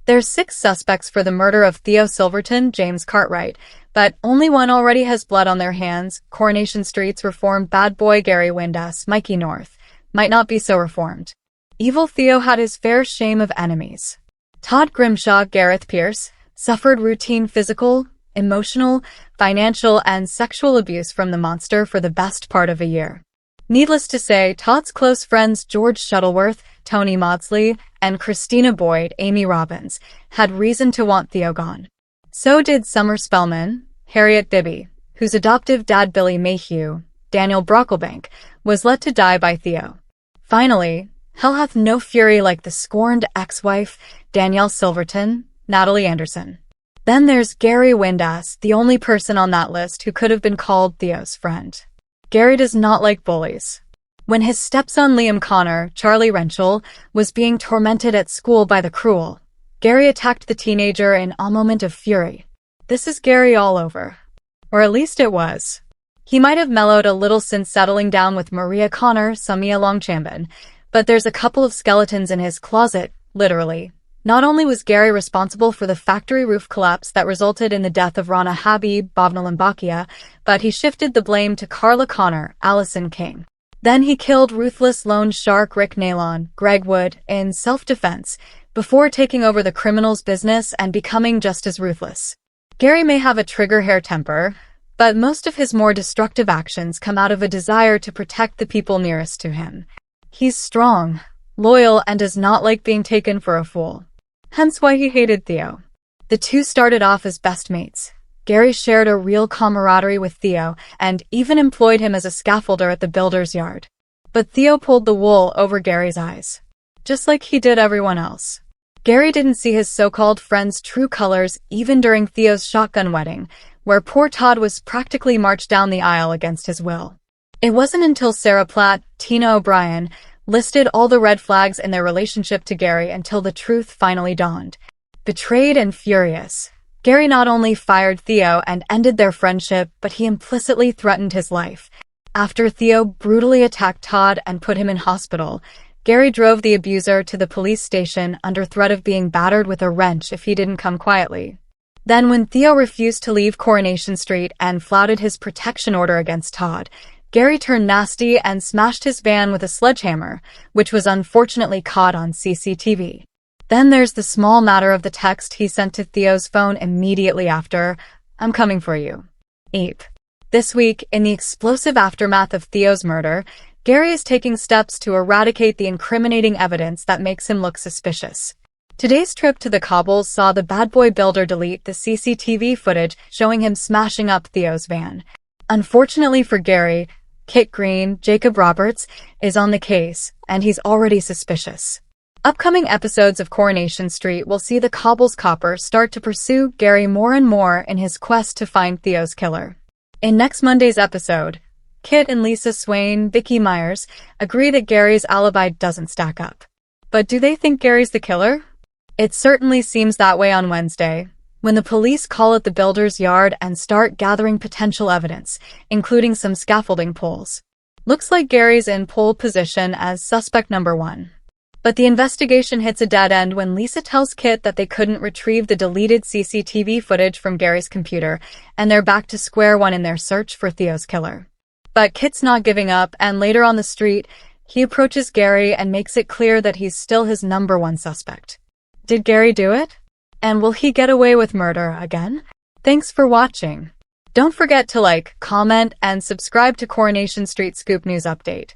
There's 6 suspects for the murder of Theo Silverton, James Cartwright, but only one already has blood on their hands. Coronation Street's reformed bad boy Gary Windass, Mikey North, might not be so reformed. Evil Theo had his fair share of enemies. Todd Grimshaw, Gareth Pierce, suffered routine physical, emotional, financial, and sexual abuse from the monster for the best part of a year. Needless to say, Todd's close friends George Shuttleworth, Tony Maudsley, and Christina Boyd, Amy Robbins, had reason to want Theo gone. So did Summer Spellman, Harriet Bibby, whose adoptive dad Billy Mayhew, Daniel Brocklebank, was let to die by Theo. Finally, hell hath no fury like the scorned ex-wife, Danielle Silverton, Natalie Anderson. Then there's Gary Windass, the only person on that list who could have been called Theo's friend. Gary does not like bullies. When his stepson Liam Connor, Charlie Renchel, was being tormented at school by the cruel, Gary attacked the teenager in a moment of fury. This is Gary all over. Or at least it was. He might have mellowed a little since settling down with Maria Connor, Samia Longchamben, but there's a couple of skeletons in his closet, literally. Not only was Gary responsible for the factory roof collapse that resulted in the death of Rana Habib, Bhavna Limbakia, but he shifted the blame to Carla Connor, Allison King. Then he killed ruthless loan shark Rick Nalon, Greg Wood, in self-defense, before taking over the criminal's business and becoming just as ruthless. Gary may have a trigger-hair temper, but most of his more destructive actions come out of a desire to protect the people nearest to him. He's strong, loyal, and does not like being taken for a fool. Hence why he hated Theo. The two started off as best mates. Gary shared a real camaraderie with Theo and even employed him as a scaffolder at the builder's yard. But Theo pulled the wool over Gary's eyes, just like he did everyone else. Gary didn't see his so-called friend's true colors even during Theo's shotgun wedding, where poor Todd was practically marched down the aisle against his will. It wasn't until Sarah Platt, Tina O'Brien, listed all the red flags in their relationship to Gary until the truth finally dawned. Betrayed and furious, Gary not only fired Theo and ended their friendship, but he implicitly threatened his life. After Theo brutally attacked Todd and put him in hospital, Gary drove the abuser to the police station under threat of being battered with a wrench if he didn't come quietly. Then when Theo refused to leave Coronation Street and flouted his protection order against Todd, Gary turned nasty and smashed his van with a sledgehammer, which was unfortunately caught on CCTV. Then there's the small matter of the text he sent to Theo's phone immediately after, "I'm coming for you, Ape." This week, in the explosive aftermath of Theo's murder, Gary is taking steps to eradicate the incriminating evidence that makes him look suspicious. Today's trip to the cobbles saw the bad boy builder delete the CCTV footage showing him smashing up Theo's van. Unfortunately for Gary, Kit Green, Jacob Roberts, is on the case, and he's already suspicious. Upcoming episodes of Coronation Street will see the Cobbles copper start to pursue Gary more and more in his quest to find Theo's killer. In next Monday's episode, Kit and Lisa Swain, Vicky Myers, agree that Gary's alibi doesn't stack up. But do they think Gary's the killer? It certainly seems that way on Wednesday, when the police call at the builder's yard and start gathering potential evidence, including some scaffolding poles. Looks like Gary's in pole position as suspect number 1. But the investigation hits a dead end when Lisa tells Kit that they couldn't retrieve the deleted CCTV footage from Gary's computer, and they're back to square one in their search for Theo's killer. But Kit's not giving up, and later on the street, he approaches Gary and makes it clear that he's still his number 1 suspect. Did Gary do it? And will he get away with murder again? Thanks for watching. Don't forget to like, comment, and subscribe to Coronation Street Scoop News Update.